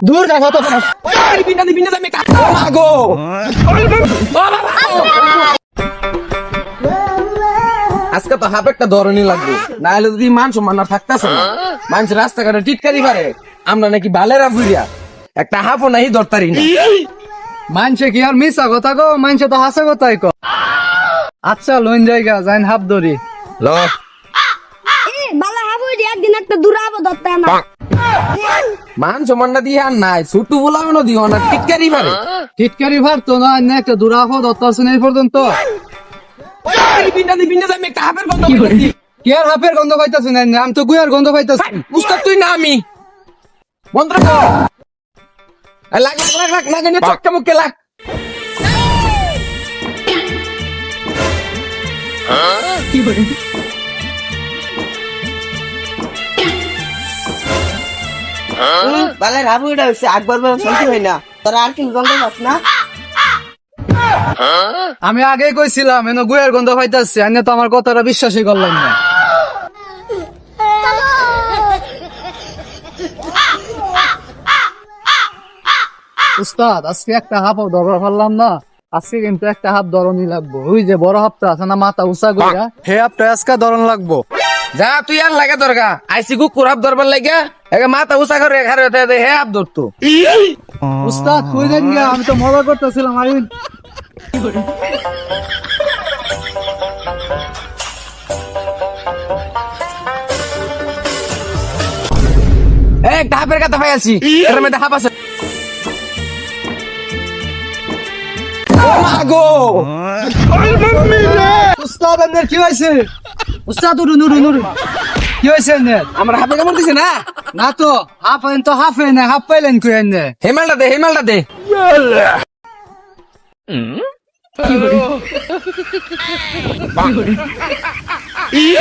দূর দেখো তো মাগো আজকে তো হাফ একটা ধরনই লাগবে, না হলে যদি মান সম্মান আর থাকতেছে না। মানুষ রাস্তাঘাটে টিটকারি পারে, আমরা নাকি বালেরা বুড়িয়া একটা হাফও নাই ধরতারি না। মানছে কি আর মিশা কথা গো, মানছে তো হাসা কথাই কো। আচ্ছা লোন জায়গা যাইন হাফ ধরি ল বালা হাবুই একদিন একটা দূরাবো ধরতে না মান সম্মানটা দিয়ে আর নাই, ছুটু বলাবেন দিও না, টিটকারি পারে। টিটকারি ভার তো না না একটা দুরাফো দত্তাছেন এই পর্যন্ত একটা হাফের গন্ধ পাইতাছি। কি আর হাফের গন্ধ পাইতাছেন না, আমি তো গুয়ার গন্ধ পাইতাছি। উস্তাদ তুই না আমি মন্ত্র কর। লাগ লাগ লাগ লাগ লাগ চক্কা মুখে লাগ। বালের হাবুইটা হচ্ছে আকবর শান্তি হয় না, তোরা আর কি গন্ধ পাস না? আমি আগেই কইছিলাম এনে গুয়ার গন্ধ পাইতাছি, আইনে তো আমার কথাটা বিশ্বাসই করলেন না। উস্তাদ আজকে একটা হাফও ধরা পারলাম না, আজকে কিন্তু একটা হাফ ধরনই লাগবো। ওই যে বড় হাফটা আছে না মাথা উঁচা কইরা, হে হাফটা আজকে ধরন লাগবো। যা তুই আর লাগে দরগা আইসি কুকুর হাফ ধরবার লাগিয়া একে মাথা উঁচা করে ঘরে হে হাফ ধরতো। উস্তাদ কই দেন গা, আমি তো মজা করতেছিলাম। আমি একটা হাফের কথা পাই আছি, এর মধ্যে হাফ আছে। মাগো উস্তাদ আপনার কি হয়েছে? উস্তাদ উড়ুন উড়ুন উড়ুন, কি হয়েছে আপনার? আমার হাফে কামড় দিছে না। না তো হাফ আইন তো হাফ এনে হাফ পাইলেন কই এনে? হেমালটা দে হেমালটা দে।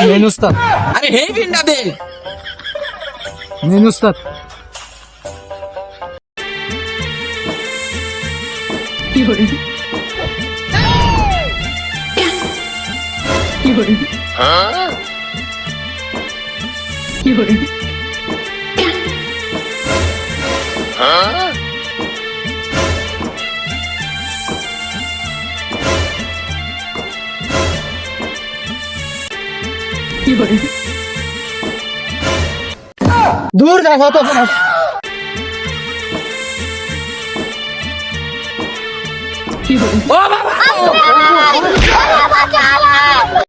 নেন উস্তাদ, আরে হে ভিন্ডা দে। নেন উস্তাদ। দূর দেখো তো ও বাবা